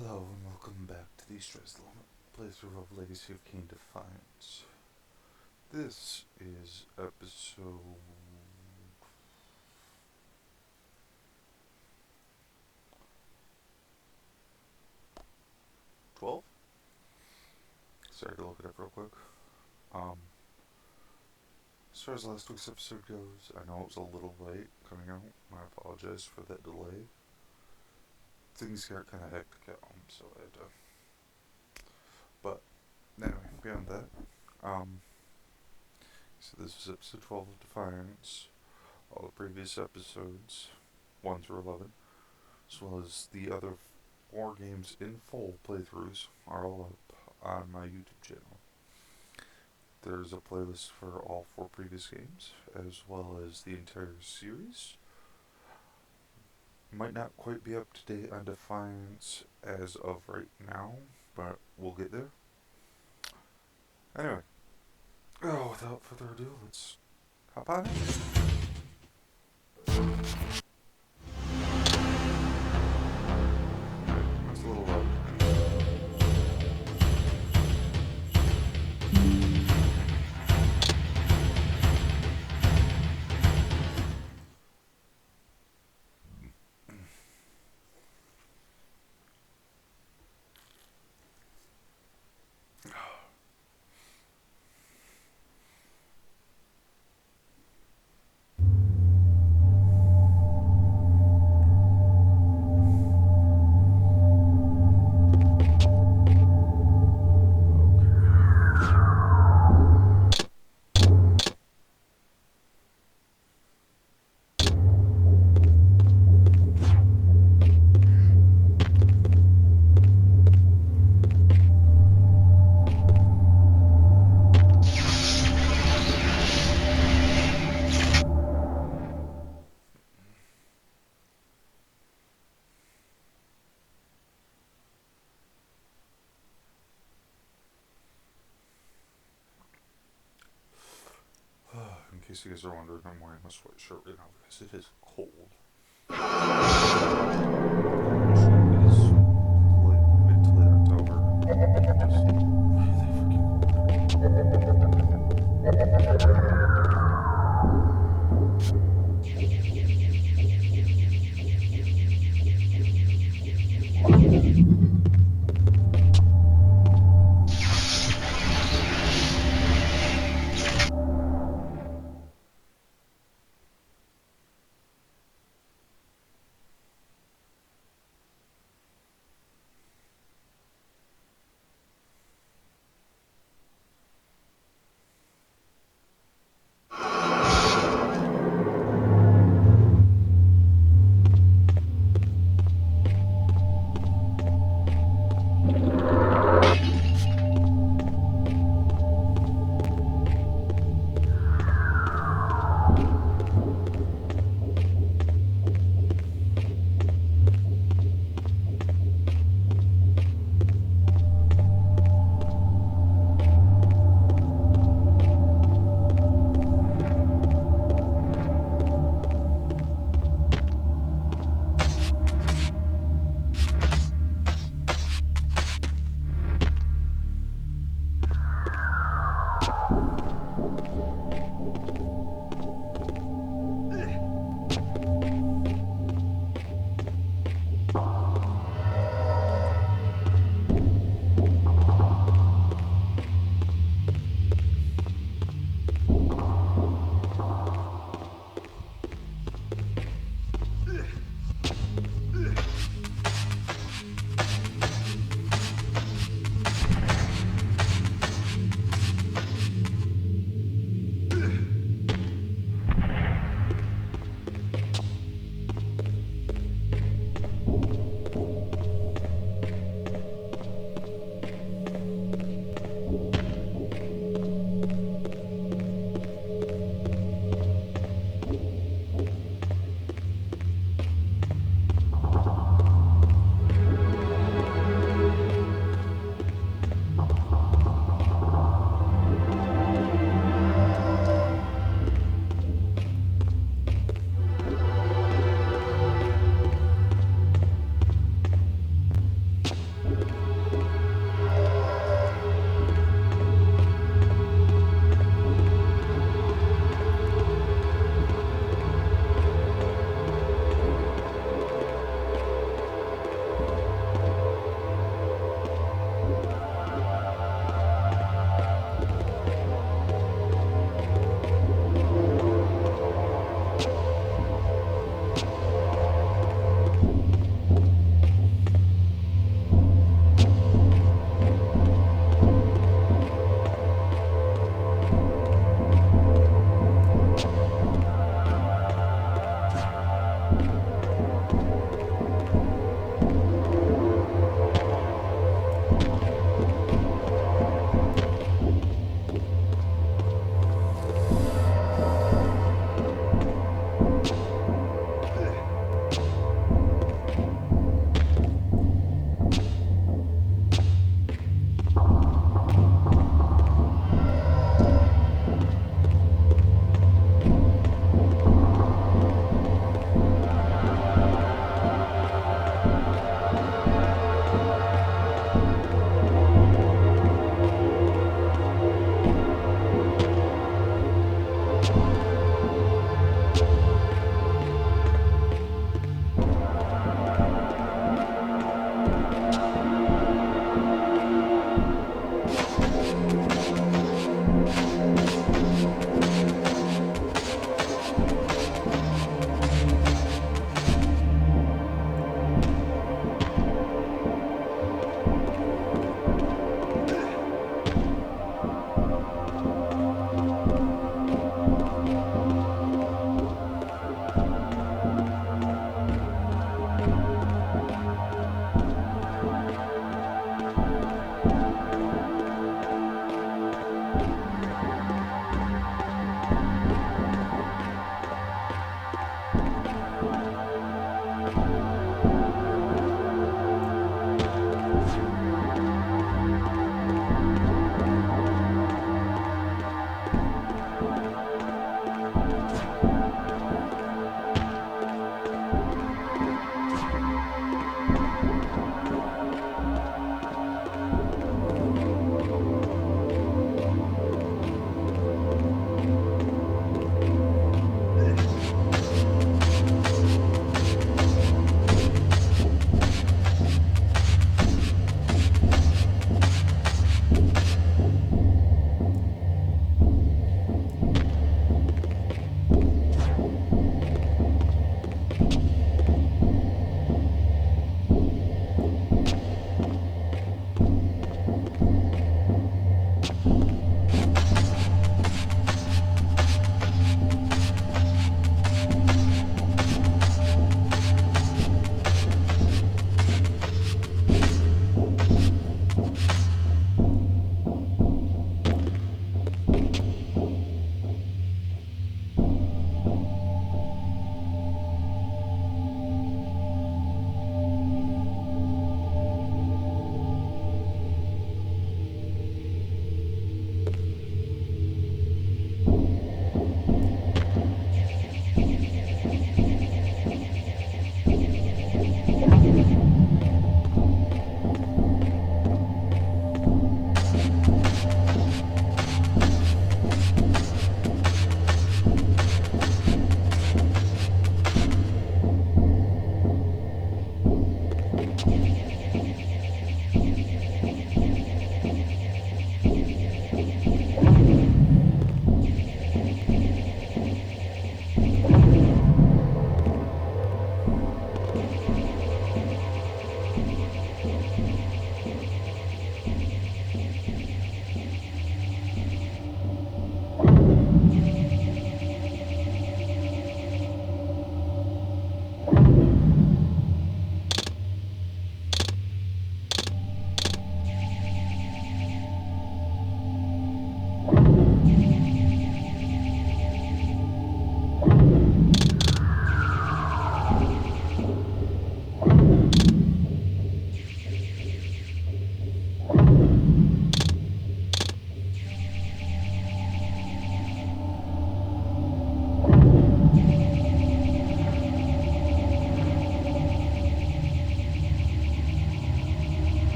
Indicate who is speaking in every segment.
Speaker 1: Hello and welcome back to the Stress Limit playthrough of Legacy of Kain Defiance. This is episode 12? Sorry to look it up real quick. As far as last week's episode goes, I know it was a little late coming out. I apologize for that delay. Things got kind of hectic at home, so I had to. But anyway, beyond that, so this is episode 12 of Defiance. All the previous episodes, 1 through 11, as well as the other 4 games in full playthroughs, are all up on my YouTube channel. There's a playlist for all 4 previous games, as well as the entire series. Might not quite be up to date on Defiance as of right now, but we'll get there. Anyway, without further ado, let's hop on it. That's a little low. In case you guys are wondering, I'm wearing a sweatshirt right now because it is cold. It is mid to late October. Just really freaking cold.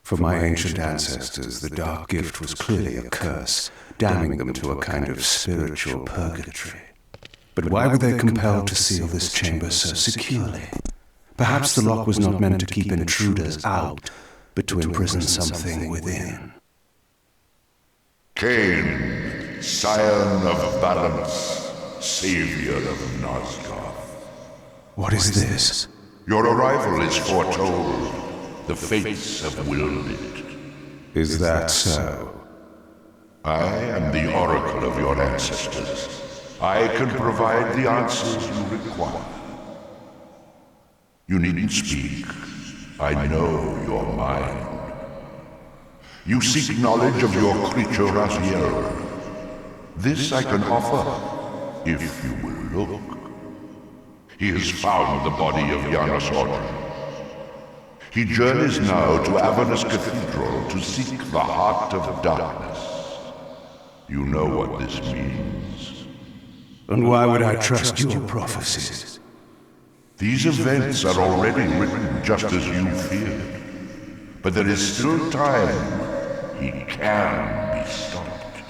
Speaker 2: For my ancient ancestors, the dark gift was clearly a curse, damning them to a kind of spiritual purgatory. But why were they compelled to seal this chamber so securely? Perhaps the lock was not meant to keep intruders out, but to imprison something within.
Speaker 3: Cain, scion of balance, savior of Nosgoth.
Speaker 2: What is this?
Speaker 3: Your arrival is foretold. The fates have willed it.
Speaker 2: Is that so?
Speaker 3: I am the oracle of your ancestors. I can provide the answers you require. You needn't speak. I know your mind. You seek knowledge of your creature Raziel. This I can offer, if you will look. He has found the body of Janus Orton. He journeys now to Avernus Cathedral to seek the heart of darkness. You know what this means.
Speaker 2: And why would I trust your prophecies?
Speaker 3: These events are already written just as you feared. But there is still time. He can be stopped.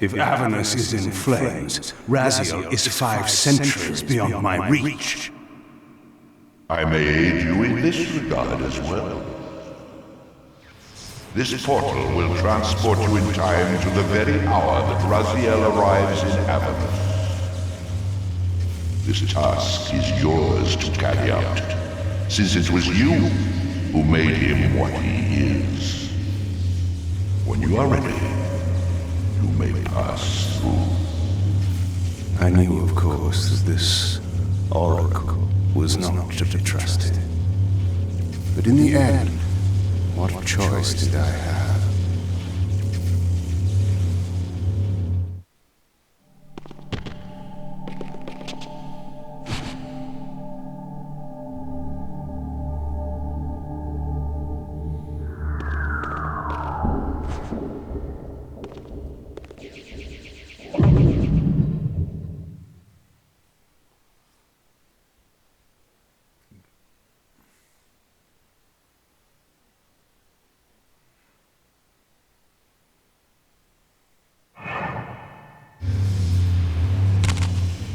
Speaker 2: If Avernus is in flames, Raziel is 5 centuries beyond my reach.
Speaker 3: I may aid you in this regard as well. This portal will transport you in time to the very hour that Raziel arrives in Avernus. This task is yours to carry out, since it was you who made him what he is. When you are ready, you may pass through.
Speaker 2: I knew, of course, that this oracle was not to be trusted. But in the end, what choice did I have?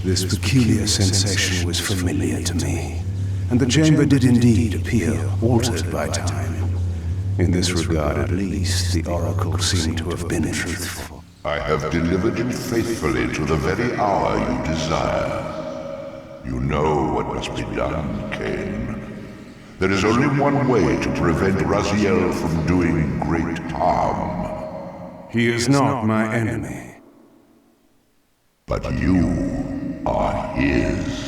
Speaker 2: This peculiar sensation was familiar to me, and the chamber did indeed appear altered by time. In this regard, at least, the oracle seemed to have been truthful.
Speaker 3: I have delivered you faithfully to the very hour you desire. You know what must be done, Cain. There is only one way to prevent Raziel from doing great harm.
Speaker 2: He is not my enemy.
Speaker 3: But you are his.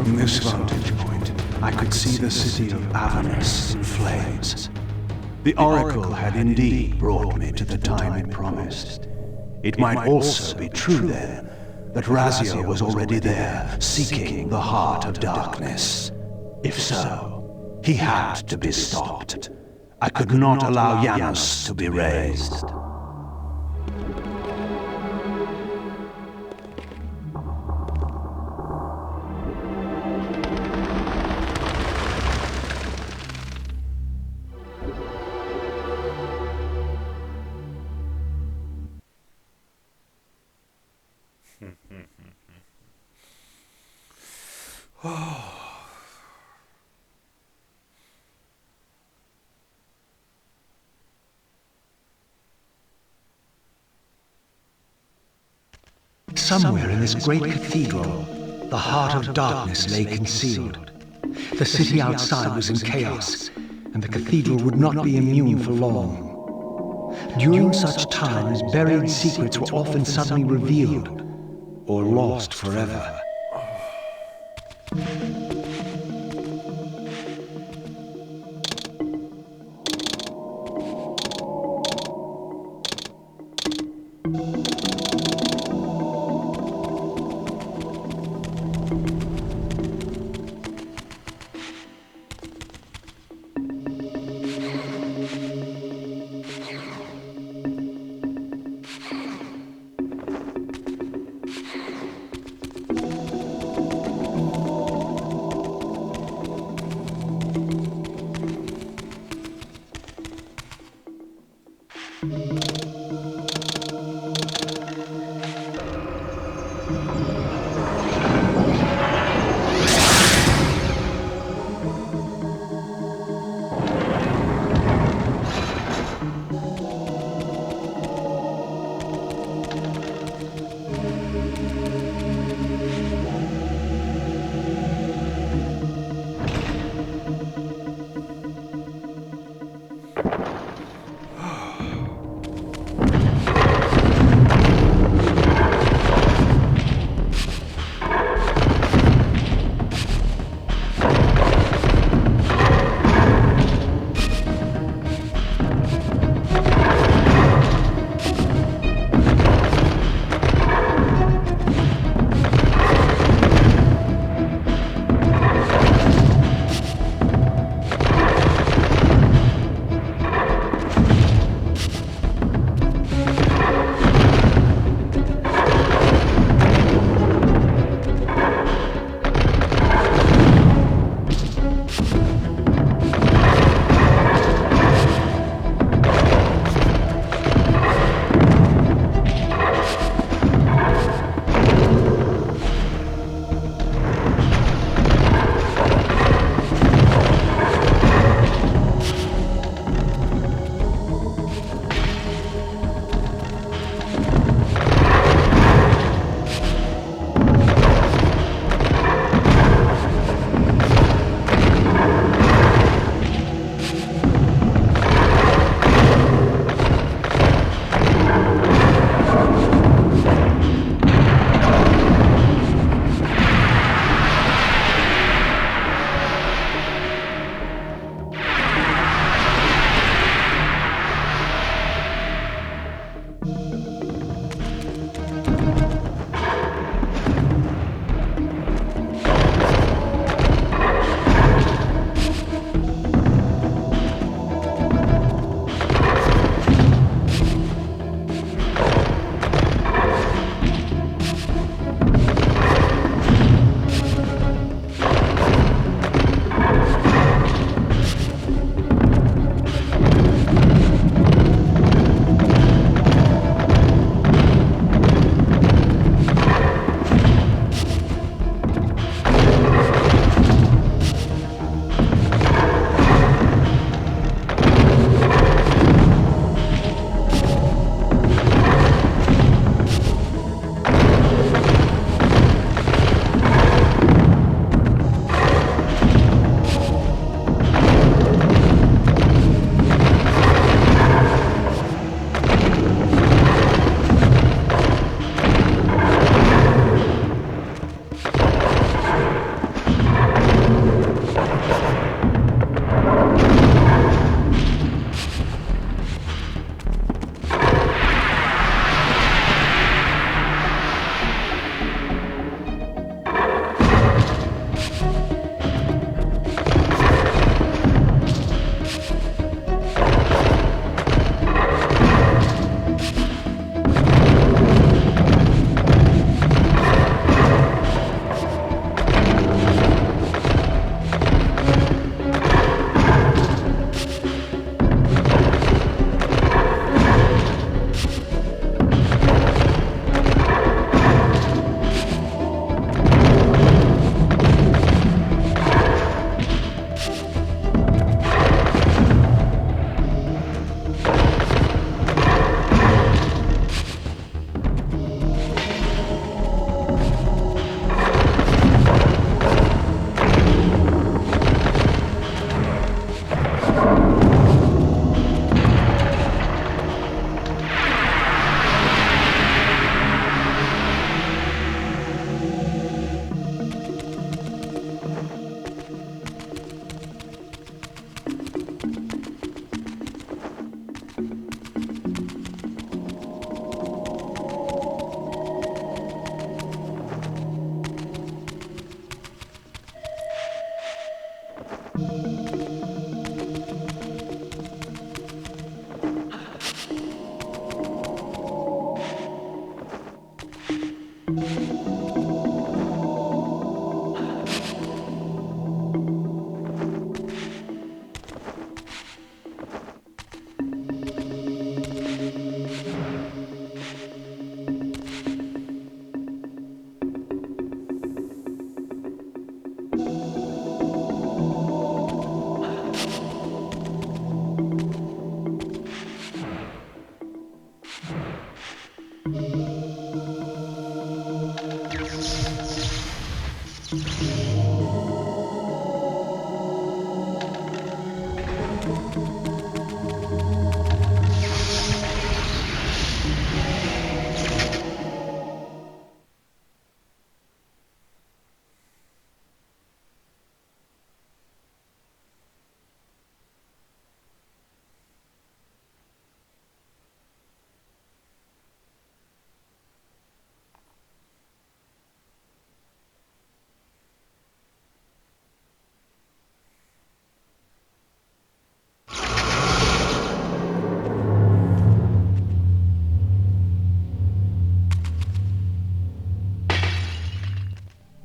Speaker 2: From this vantage point, I could see the city of Avernus in flames. The oracle had indeed brought me to the time it promised. It might also be true, then, that Raziel was already there, seeking the heart of darkness. If so, he had to be stopped. I could not allow Janus to be raised. Somewhere in this great cathedral, the heart of darkness lay concealed. The city outside was in chaos, and the cathedral would not be immune for long. During such times, buried secrets were often suddenly revealed, or lost forever.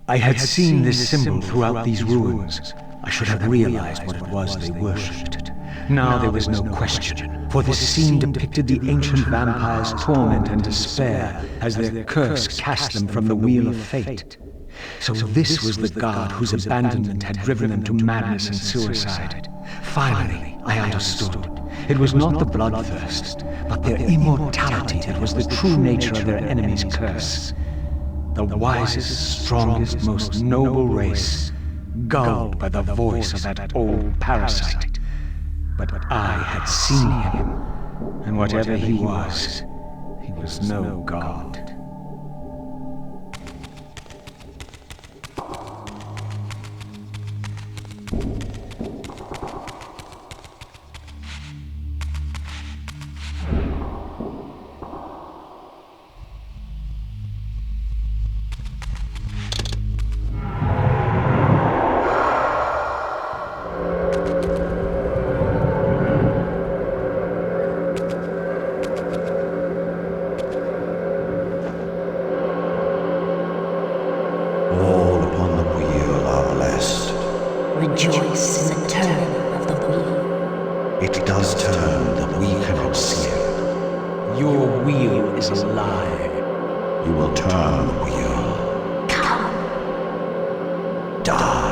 Speaker 2: I had seen this symbol throughout these ruins. I should have realized what it was they worshipped. Now there was no question, for this scene depicted the ancient vampires' torment and despair as their curse cast them from the wheel of fate. So this was the god whose abandonment had driven them to madness and suicide. Finally, I understood. It was not the bloodthirst, but their immortality that was the true nature of their enemy's curse. The wisest, strongest, most noble race, gulled by the voice of that old parasite. But I had seen him, and whatever he was no god.
Speaker 4: Rejoice in the turn of the wheel.
Speaker 2: It does turn, that we cannot see it. Your wheel is a lie. You will turn the wheel.
Speaker 4: Come.
Speaker 2: Die.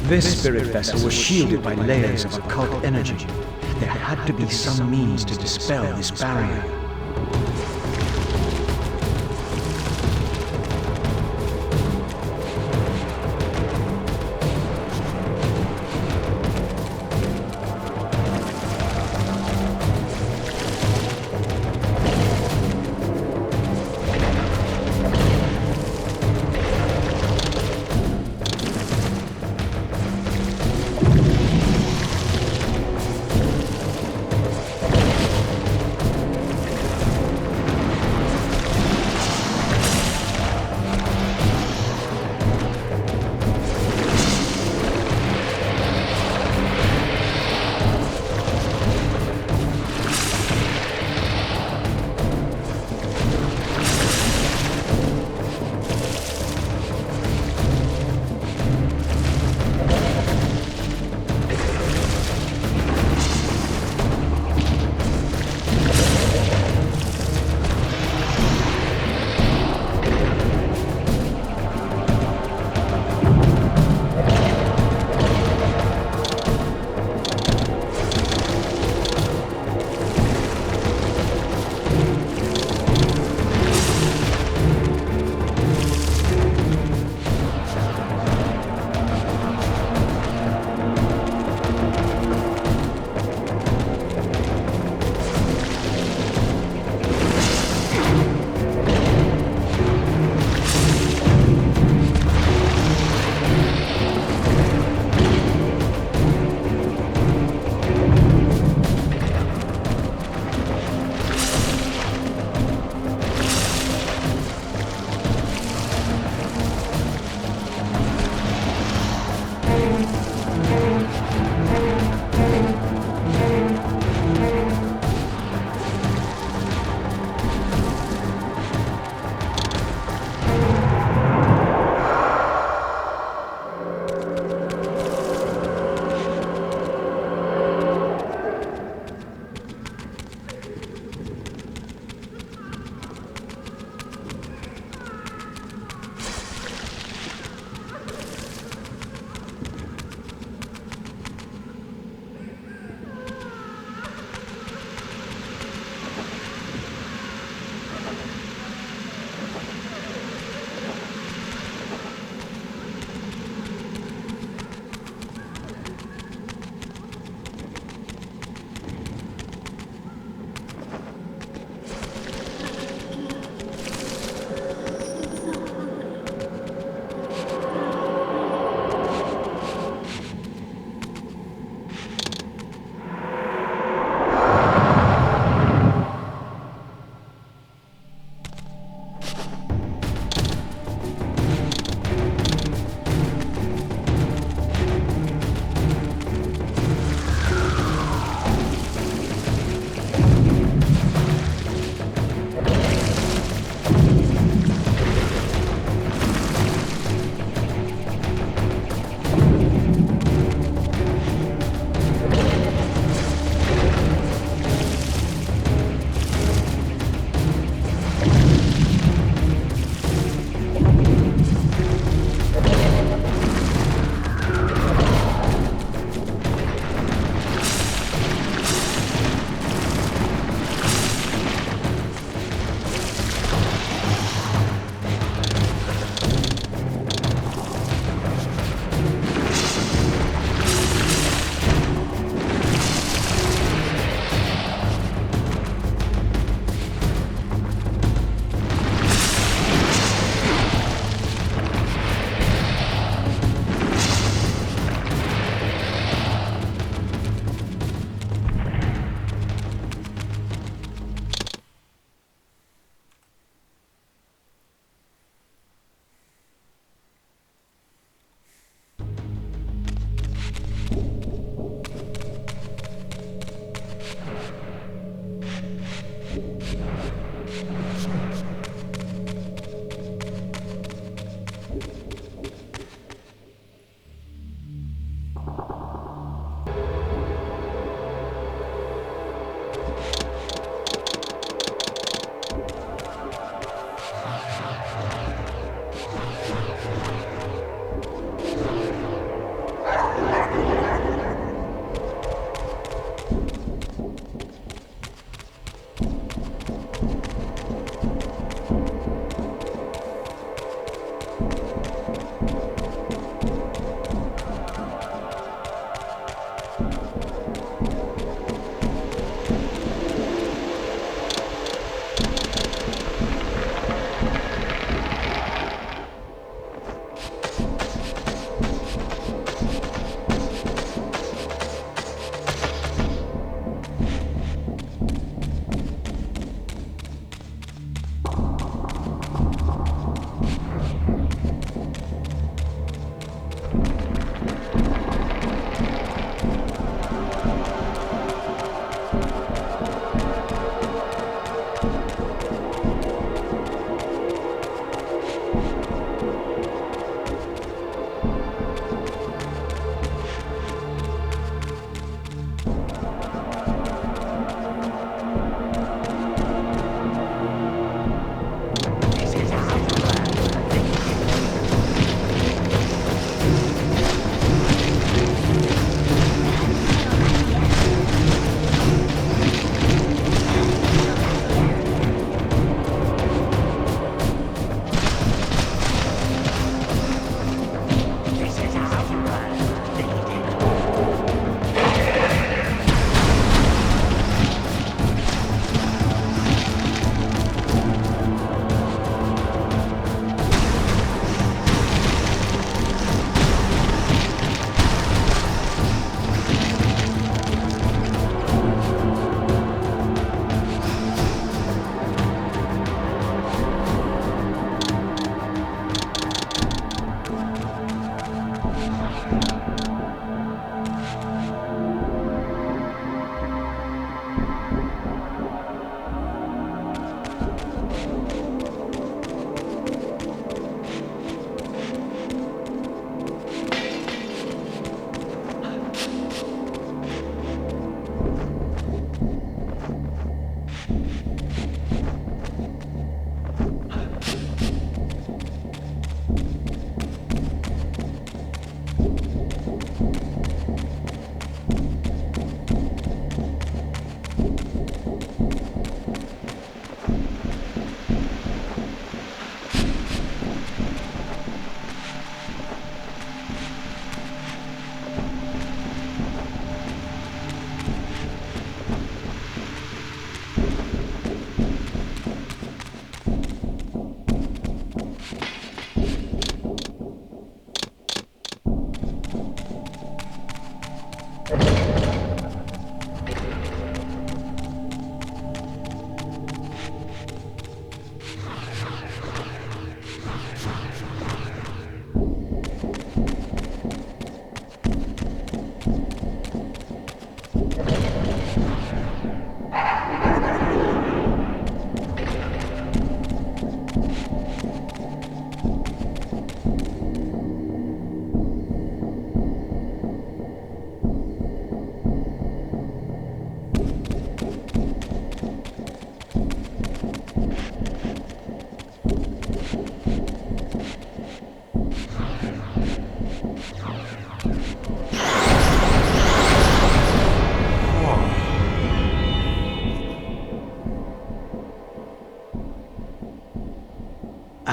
Speaker 2: This spirit vessel was shielded by layers of occult energy. There had to be some means to dispel this barrier.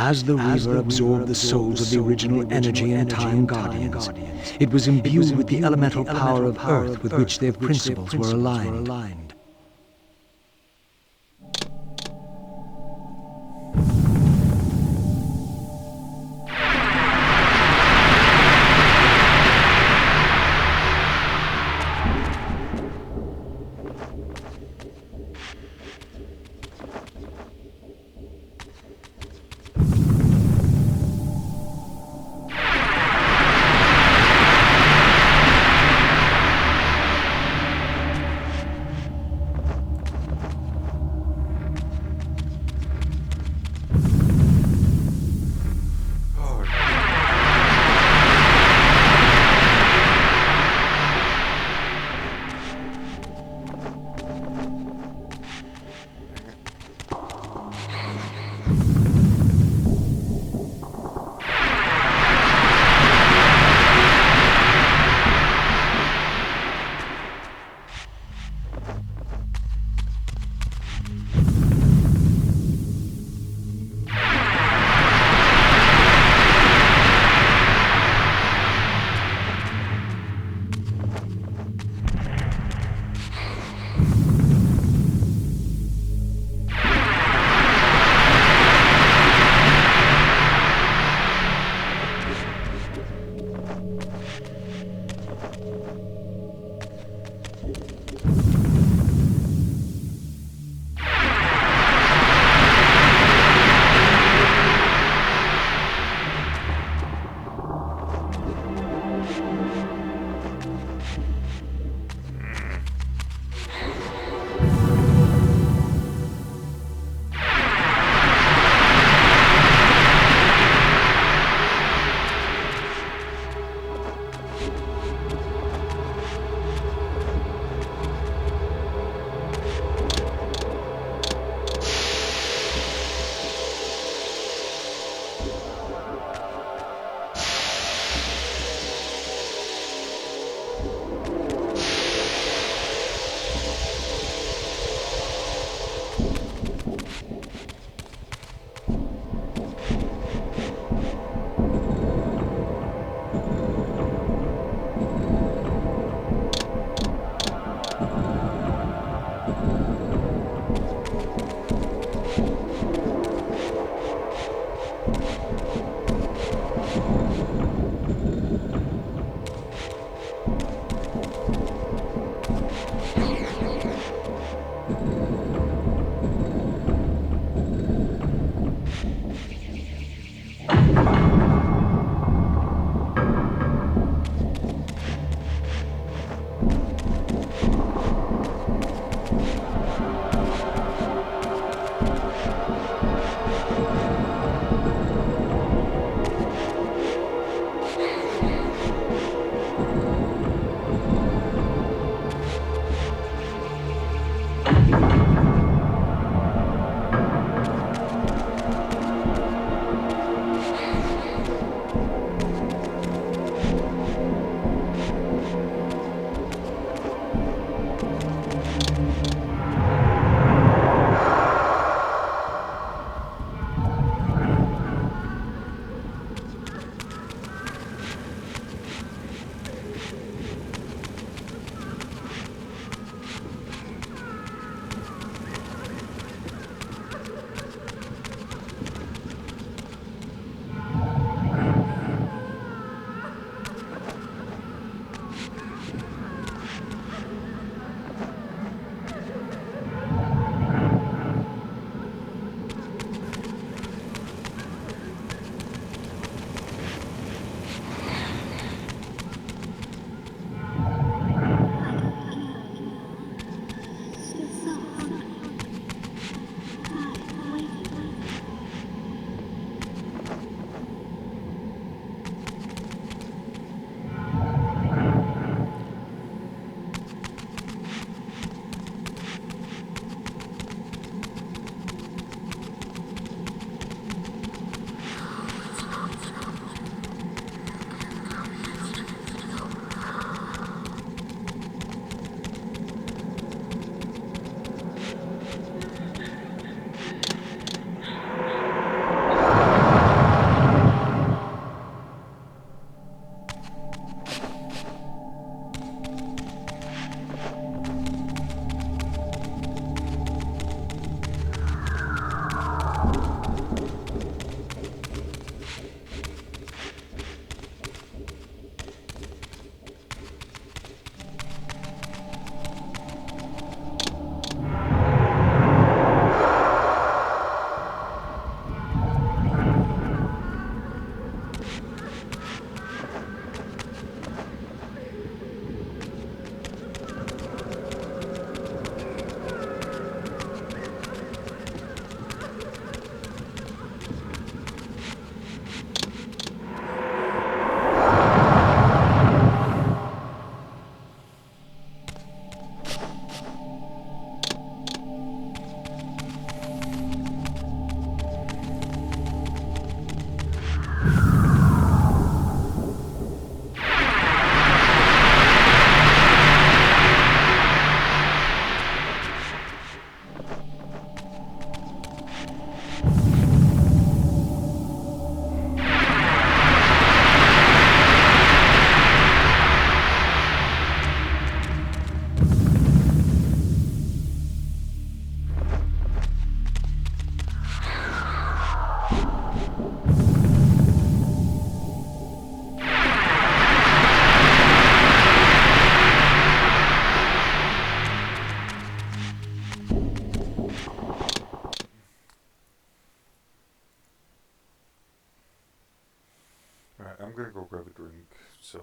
Speaker 2: As the Reaver absorbed the souls of the original Energy and Time Guardians, it was imbued with the elemental power of Earth with which their principles were aligned.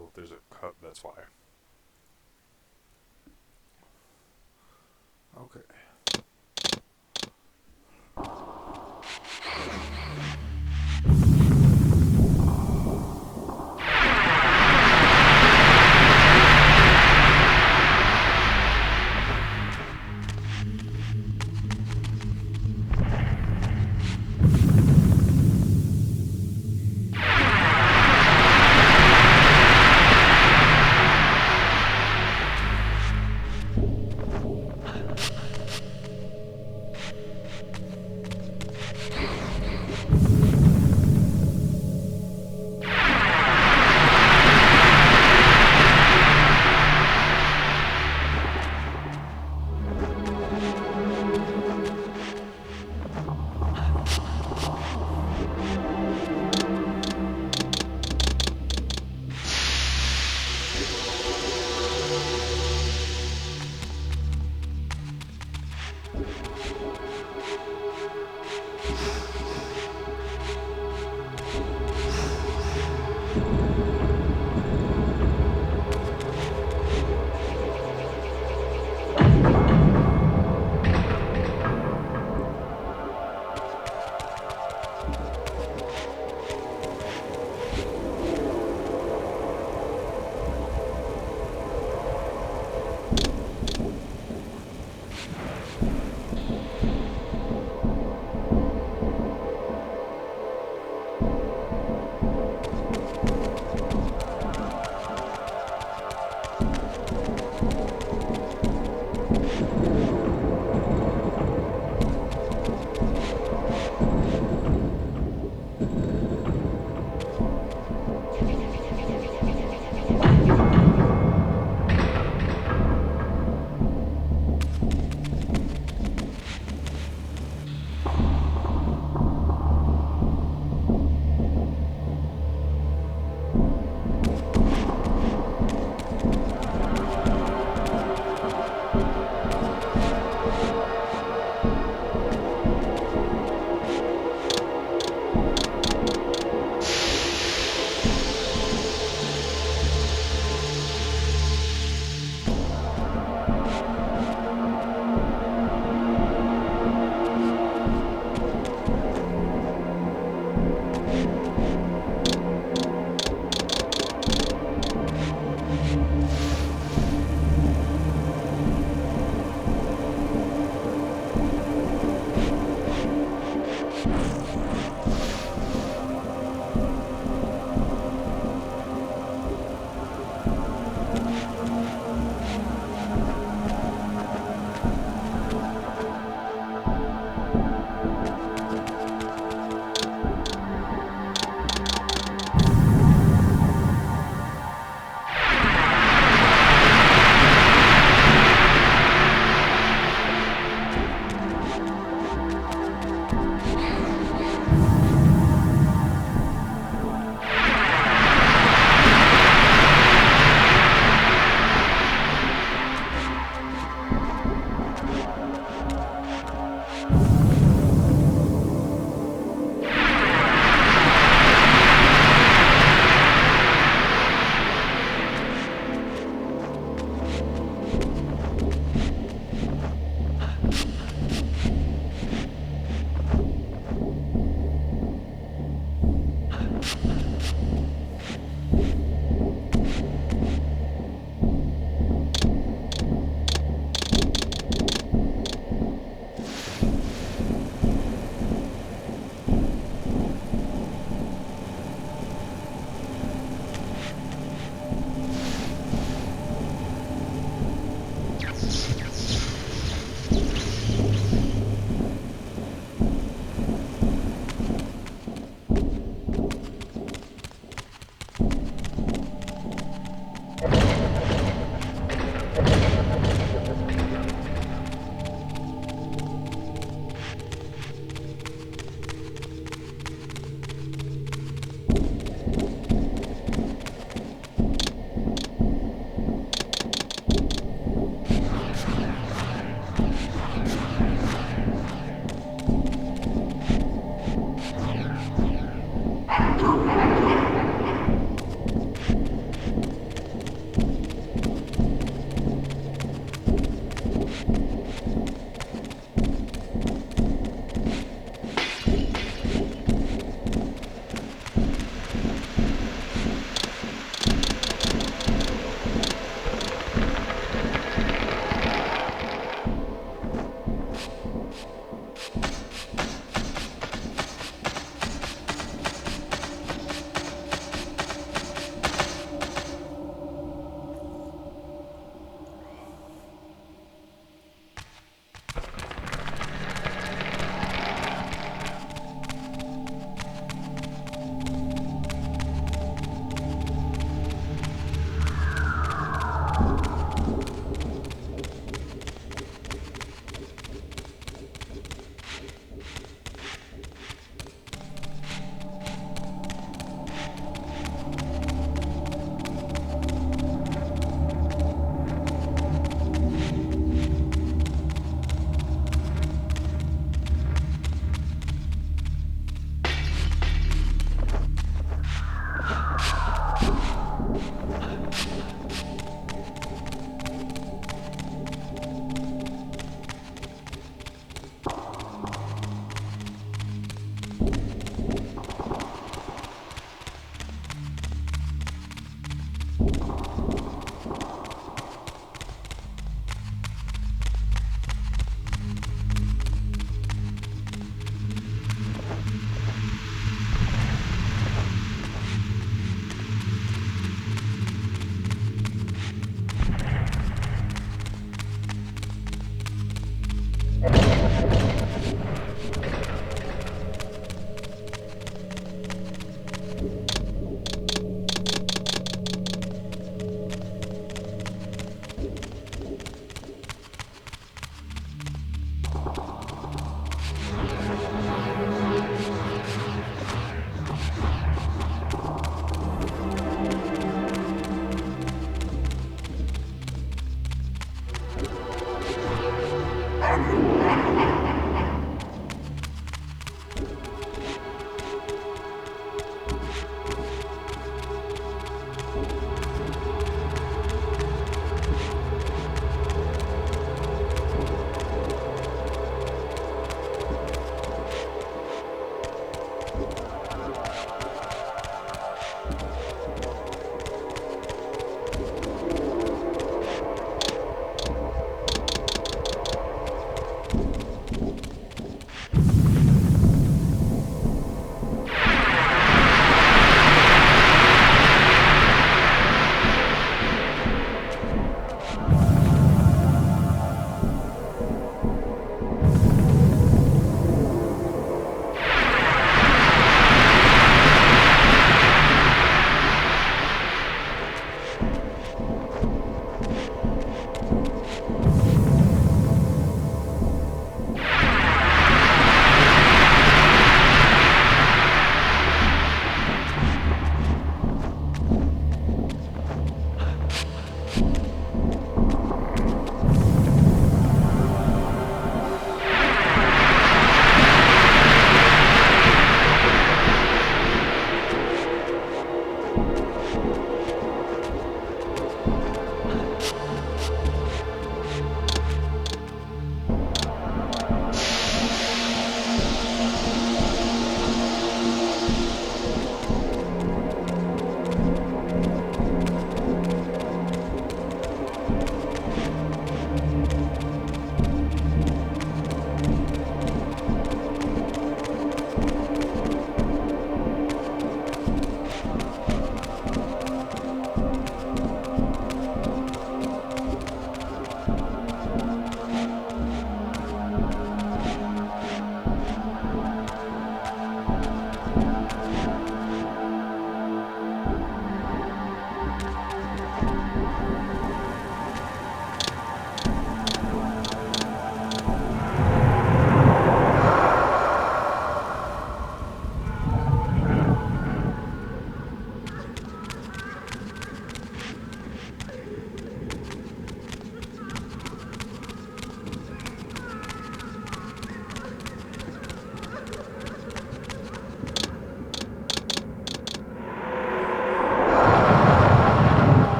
Speaker 1: tell if there's a cut, that's why. Okay.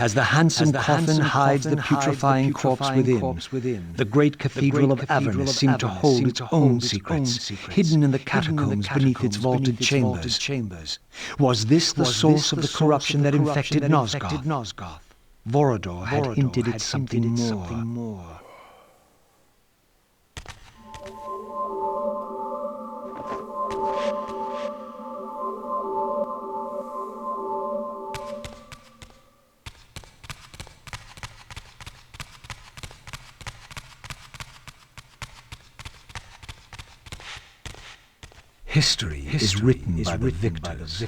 Speaker 2: As the handsome coffin hides the putrefying corpse within, the great cathedral of Avernus seemed to hold its own secrets, hidden in the catacombs beneath its vaulted chambers. Was this the source of the corruption that infected Nosgoth? Vorador had hinted at something more. History is written by the victors.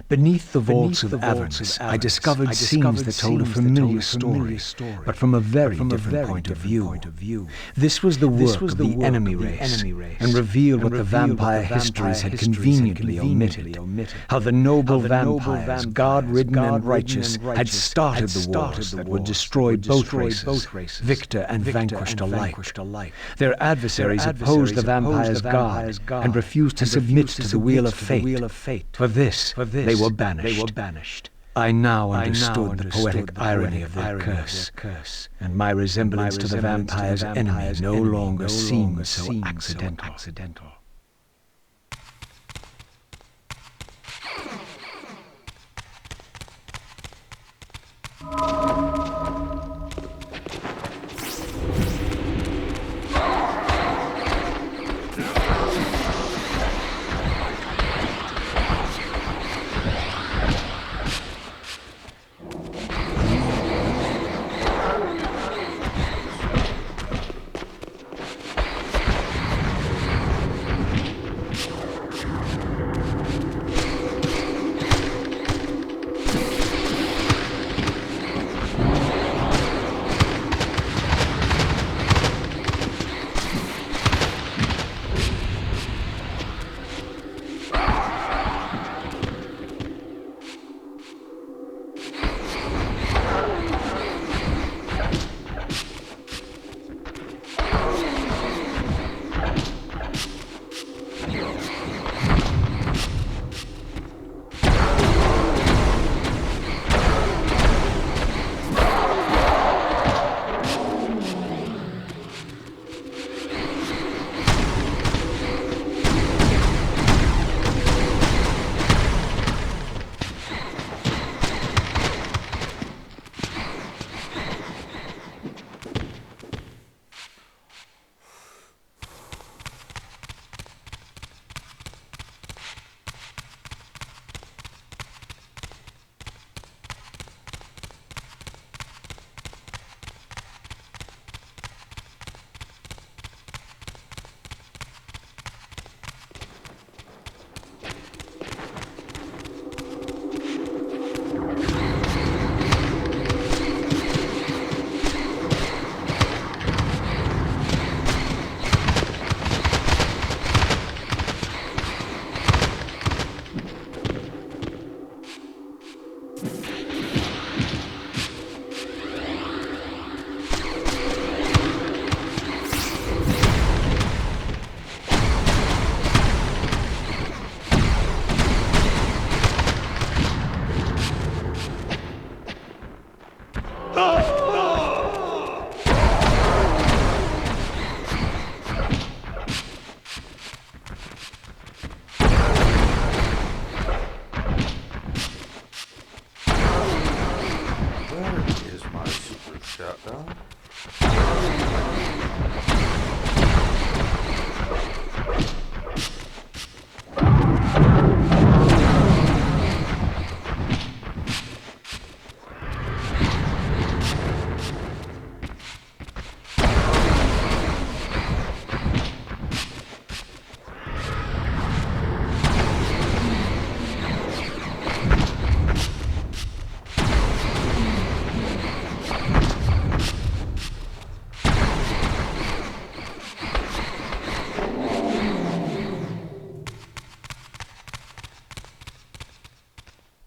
Speaker 2: Beneath the vaults of Avernus, I discovered scenes that told a familiar story, but from a very different point of view. This was the work of the enemy race, and revealed what the vampire histories had conveniently omitted. How the noble vampires, God-ridden and righteous, had started the wars that would destroy both races, victor and vanquished alike. Their adversaries opposed the vampires' god, and refused to submit to the wheel of fate. For this, they were banished. I now understood the poetic irony of their curse, and my resemblance to the vampire's enemy no longer seemed so accidental.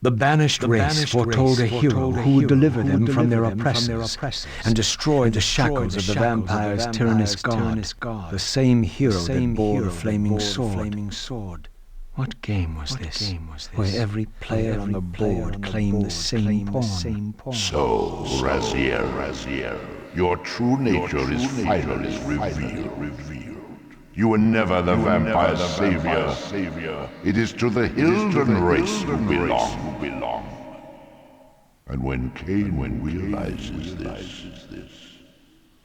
Speaker 2: The banished race foretold a hero who would deliver them from their oppressors and destroy the shackles of the vampire's tyrannous god, the same hero that bore the flaming sword. What game was this? Where every player on the board claimed the same pawn?
Speaker 3: So, Raziel, your true nature is finally revealed. You were never the vampire savior. It is to the Hilden race you belong. And when Cain realizes this,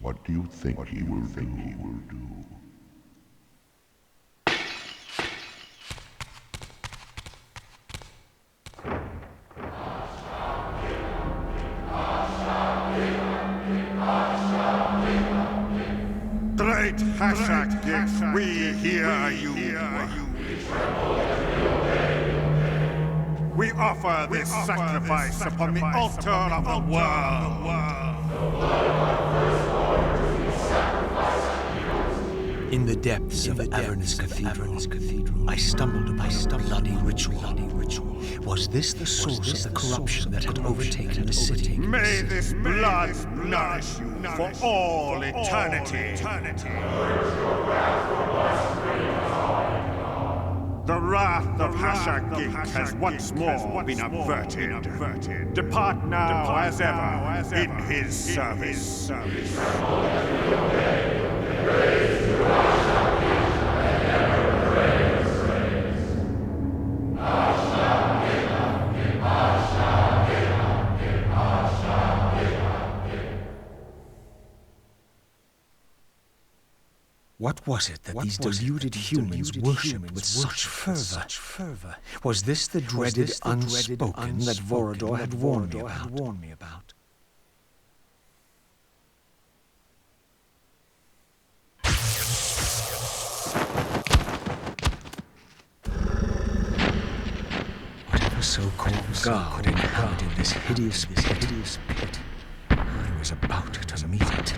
Speaker 3: what do you think he will do?
Speaker 5: Great Hashak, we hear you. We offer this sacrifice upon the altar of the world.
Speaker 6: In the depths of Avernus Cathedral, I stumbled upon a bloody ritual. Was this the source of the corruption that had overtaken the city?
Speaker 5: May this blood nourish you for all eternity. The wrath of Hashak has once more been averted. Depart now as ever in his service.
Speaker 6: What was it that these deluded humans worshipped with such fervor? Was this the dreaded unspoken that Vorador had warned me about? Whatever so-called god inhabited this hideous pit, I was about to meet it.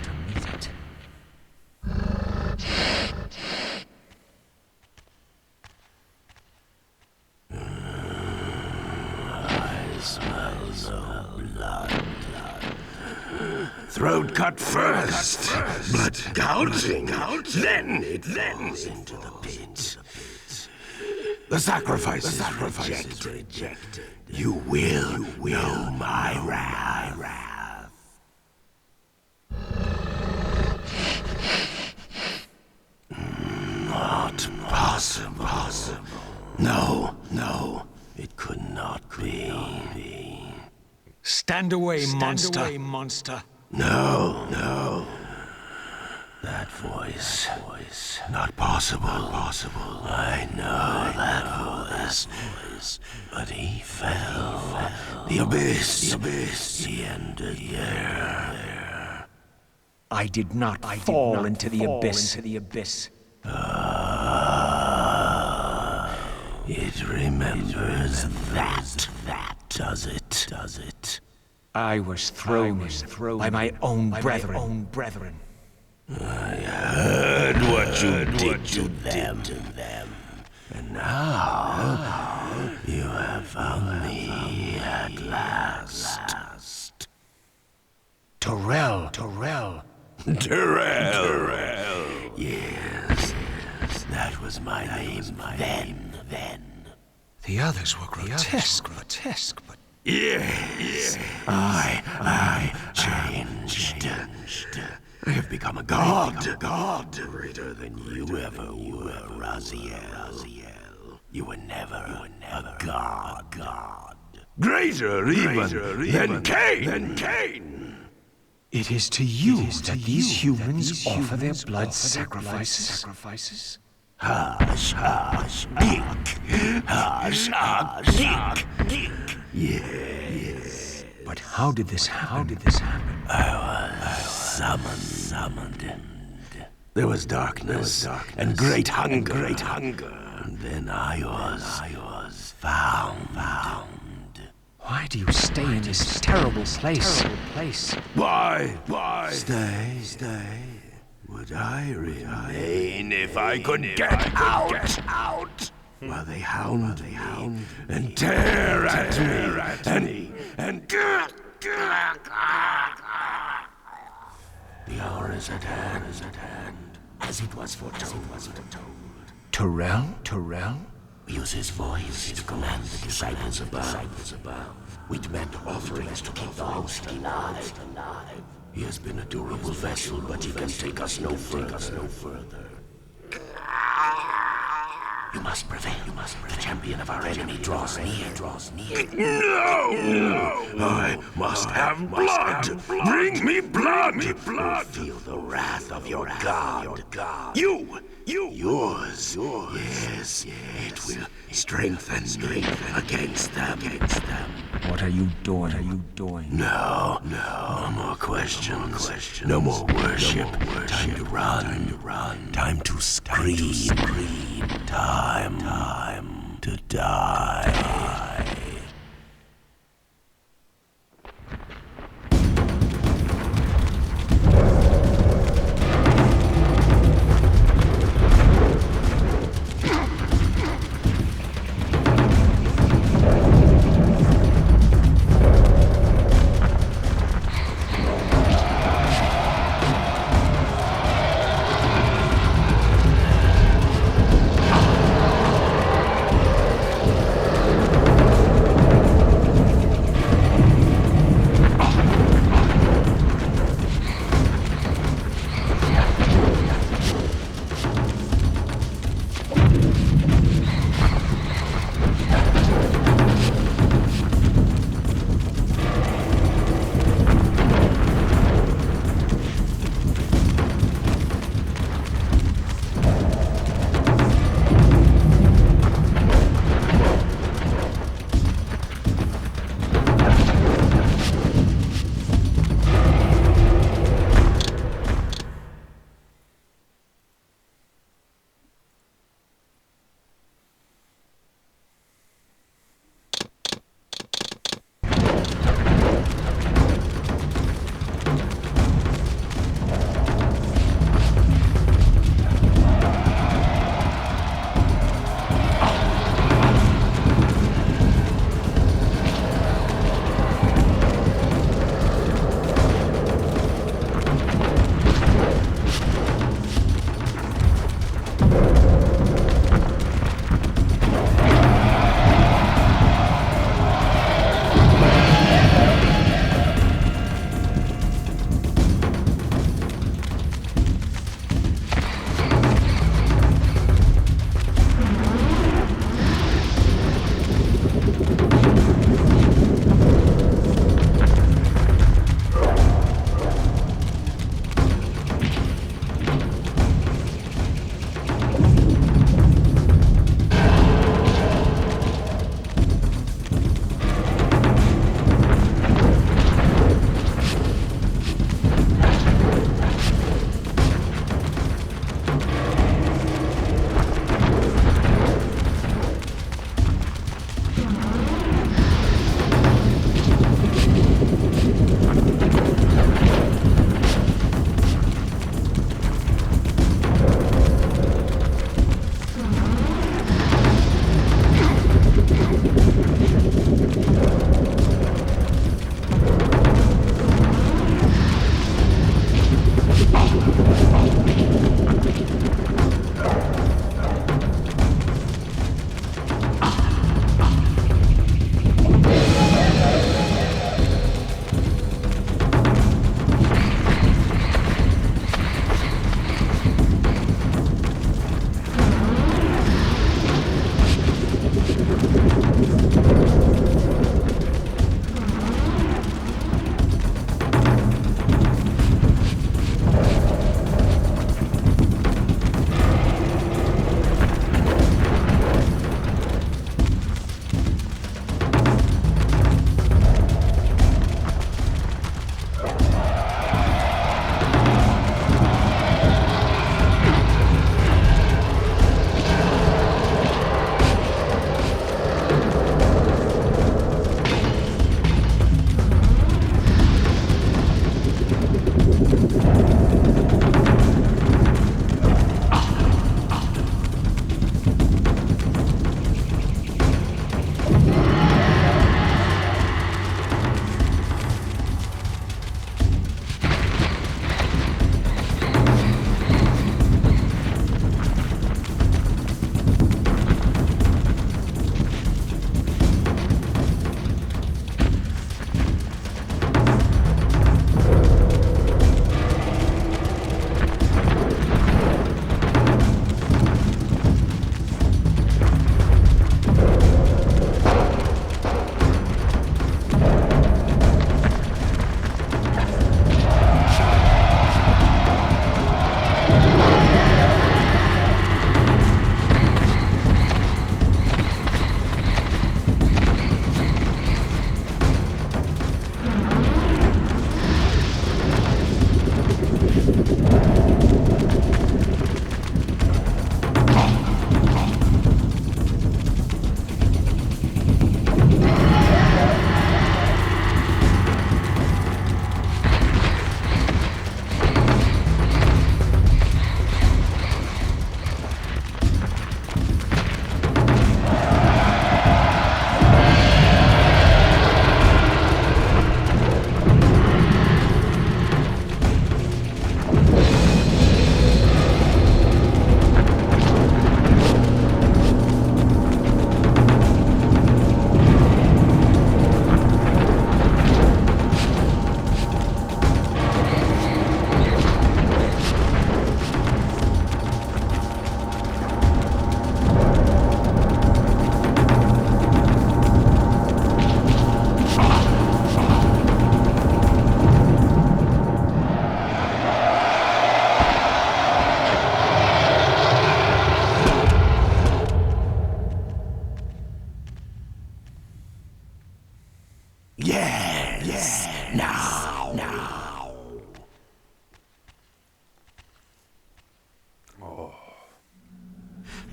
Speaker 7: Throat cut first, blood gouging, then it falls into the pit. The sacrifice is rejected. You will know my wrath. Not possible. No, it could not be.
Speaker 6: Stand away, monster!
Speaker 7: No. That voice. Not possible. I know that voice. But he fell. The abyss. He ended there.
Speaker 6: I did not fall into the abyss.
Speaker 7: It remembers that, does it?
Speaker 6: I was thrown by my own brethren.
Speaker 7: I heard what you did to them. And now you have found me at last.
Speaker 6: Terrell.
Speaker 7: Yes, that was my name then.
Speaker 6: The others were grotesque, but...
Speaker 7: Yes, I changed. I have become a god, greater than you ever were, Raziel. You were never a god. Greater even than Cain.
Speaker 6: It is to you that these humans offer their blood sacrifices?
Speaker 7: Hush, geek. Yes.
Speaker 6: But how did this happen?
Speaker 7: I was summoned. There was darkness and great hunger. And then I was found.
Speaker 6: Why do you stay in this terrible place?
Speaker 7: Why? Stay. Would I remain if I could get out? While they hound me and tear at me and the hour is at hand, as it was foretold.
Speaker 6: Terrell?
Speaker 7: We use his voice to command the disciples above. We demand offerings to keep the host alive. He has been a durable vessel, but he can take us no further. You must prevail. The champion of our enemy draws near. No! I must have blood! Bring me blood! Feel the wrath of your god. Yours. Yes, it will strengthen against them.
Speaker 6: What are you doing?
Speaker 7: No more questions. No more worship. Time to run. Time to scream. Time to die.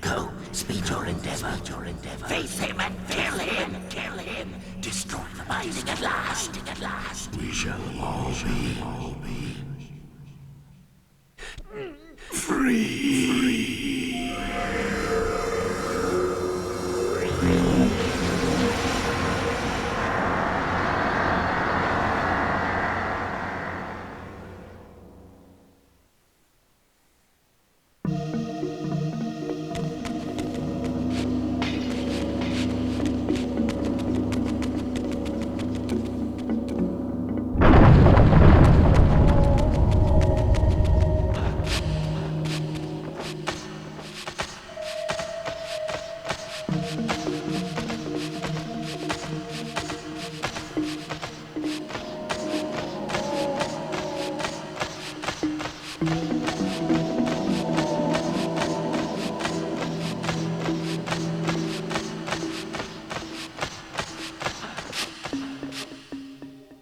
Speaker 7: Go, speed your endeavor. Face him and kill him. Destroy the binding at last. We shall all be free.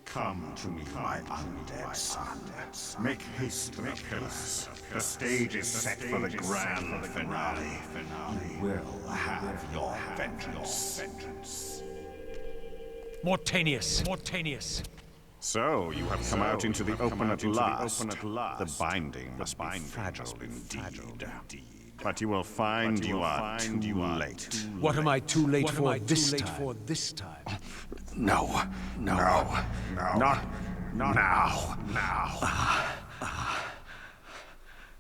Speaker 5: Come to me, my undead son. Make haste to the pillars. The stage is set for the grand finale. You will have your vengeance.
Speaker 6: Mortanius.
Speaker 5: So, you have come out into the open at last. The binding must be fragile indeed. But you will find you are too late.
Speaker 6: What am I too late for this time?
Speaker 5: Not now.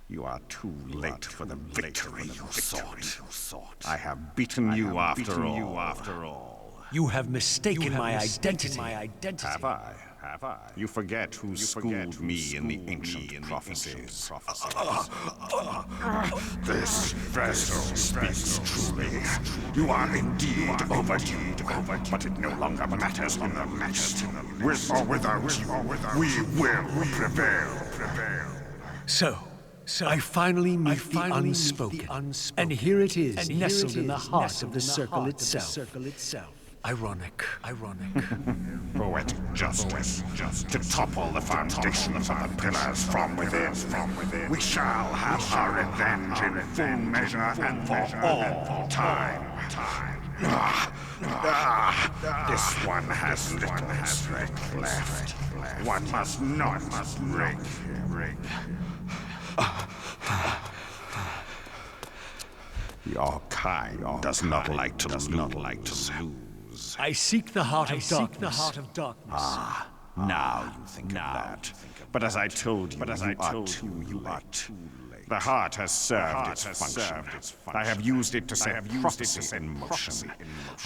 Speaker 5: You are too late for the victory you sought. I have beaten you after all.
Speaker 6: You have mistaken my identity.
Speaker 5: Have I? You forget who schooled me in the ancient prophecies. This vessel speaks truly. You are indeed overdue, but it no longer matters in the least. With or without you, we will prevail.
Speaker 6: So I finally meet the unspoken. And here it is, nestled in the heart of the circle itself. Ironic.
Speaker 5: Poetic justice, to topple the foundations of the pillars from within. We shall have our revenge in full measure and for all time. This one has little strength left. One must not break. Your kind does not like to lose.
Speaker 6: I seek the heart of darkness.
Speaker 5: Now you think of that. But as I told you, you are too late. The heart has served its function. I have used it to set prophecy in motion.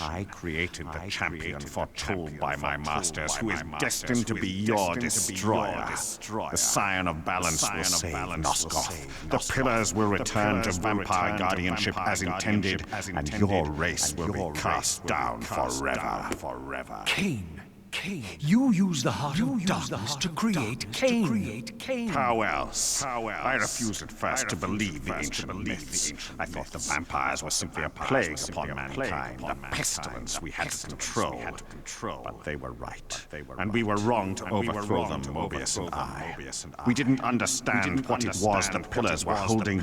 Speaker 5: I created the champion foretold by my masters, who is destined to be your destroyer. The Scion of Balance will save Noskoth. The pillars will return to vampire guardianship as intended, and your race will be cast down forever.
Speaker 6: Cain, You use the heart of darkness to create Cain.
Speaker 5: How else? I refused at first to believe the ancient myths. I thought the vampires were simply a plague upon mankind, a pestilence we had to control. But they were right. And we were wrong to overthrow them, Mobius and I. We didn't understand what it was the pillars were holding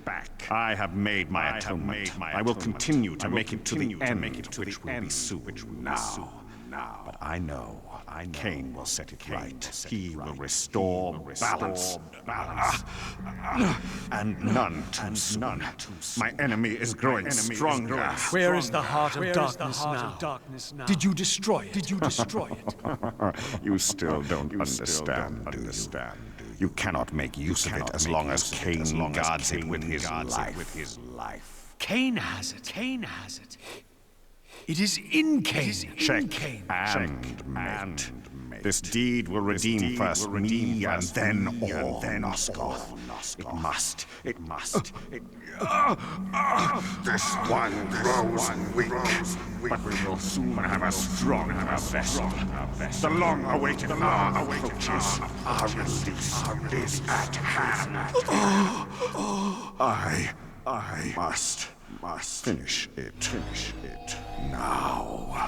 Speaker 5: back. I have made my atonement. I will continue to make it to the end, which will be soon now. But I know Cain will set it right. He will restore balance. And none too soon. My enemy is growing stronger.
Speaker 6: Where is the heart of darkness now? Did you destroy it?
Speaker 5: You still don't understand, do you? You cannot make use of it as long as Cain guards it with his life.
Speaker 6: Cain has it. It is in Cain.
Speaker 5: Check and mate. This deed will redeem first me and then all Nosgoth. It must. This one grows weak, but we will soon have a stronger vessel. The long-awaited hour approaches. Our release is at hand. I must finish it now.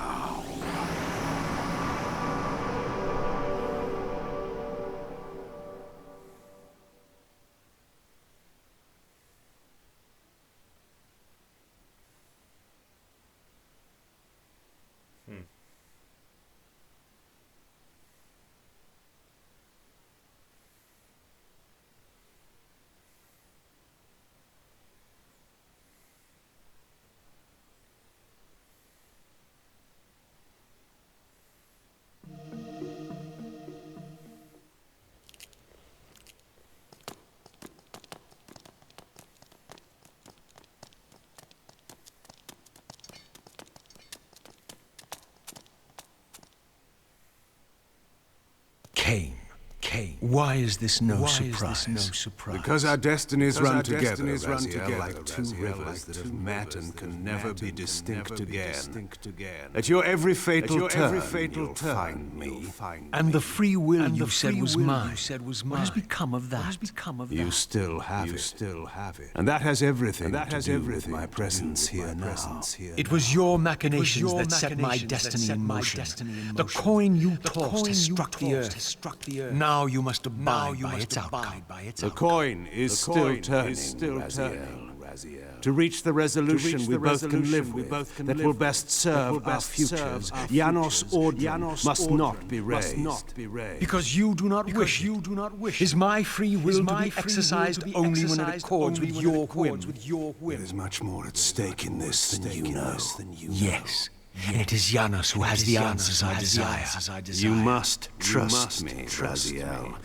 Speaker 6: Cain. Why is this no surprise?
Speaker 2: Because our destinies run together, Raziel, like two rivers that have met and can never be distinct again. At your every fatal turn, you'll find me.
Speaker 6: And the free will you said was mine. What has become of that?
Speaker 2: You still have it. And that has everything to do with my presence here now.
Speaker 6: It was your machinations that set my destiny in motion. The coin you tossed has struck the earth. Now you must abide by its outcome.
Speaker 2: The coin is still turning, Raziel. To reach the resolution we both can live with, that will best serve our futures, Janos Ordran must not be raised.
Speaker 6: Because you do not wish. Is my free will to be exercised only when it accords with your whim?
Speaker 2: There is much more at stake in this than you know.
Speaker 6: Yes. It is Janos who has the answers I desire.
Speaker 2: You must trust me, Raziel.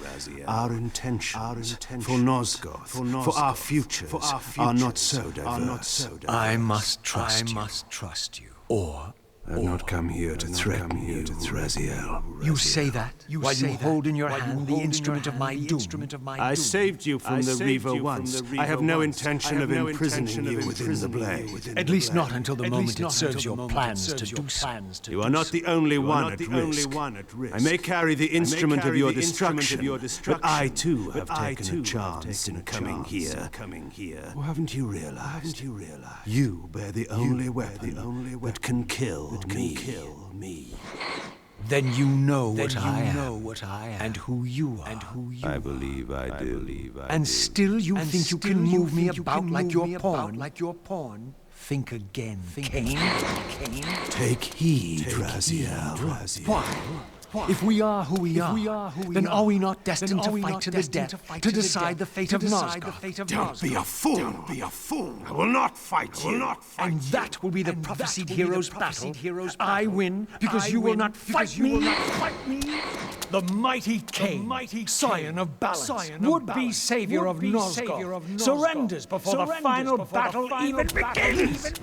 Speaker 2: Our intentions for Nosgoth, for our futures, are not so diverse.
Speaker 6: I must trust you. Or
Speaker 2: I've not come here to threaten you, Raziel.
Speaker 6: You say that while you hold in your hand the instrument of my doom.
Speaker 2: I saved you from the Reaver once. I have no intention of imprisoning you within the blade.
Speaker 6: At least not until the moment it serves your plans to do so.
Speaker 2: You are not the only one at risk. I may carry the instrument of your destruction, but I too have taken a chance in coming here. Or haven't you realized? You bear the only weapon that can kill me.
Speaker 6: Then you know what I am, and who you are.
Speaker 2: I believe I do.
Speaker 6: And still you think you can move me about like your pawn? Think again, Cain.
Speaker 2: Take heed, Raziel.
Speaker 6: Why? If we are who we are, then are we not destined to fight to the death, to decide the fate of Nosgoth?
Speaker 2: Don't be a fool! I will not fight you!
Speaker 6: And that will be the prophesied hero's battle. I win because you will not fight me. The mighty Cain, scion of balance, would-be savior of Nosgoth, surrenders before the final battle even begins.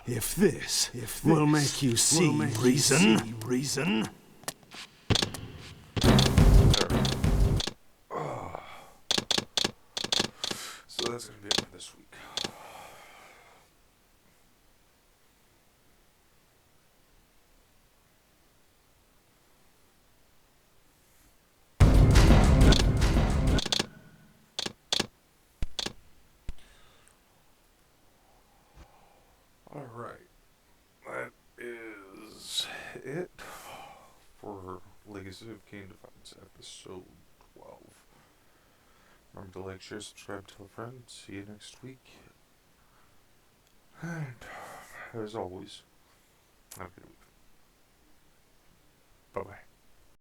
Speaker 2: If this will make you see reason.
Speaker 1: So that's going to be it for this week. Legacy of Kain Defiance, episode 12. Remember to like, share, subscribe, tell a friend. See you next week. And, as always, have a good week. Bye-bye.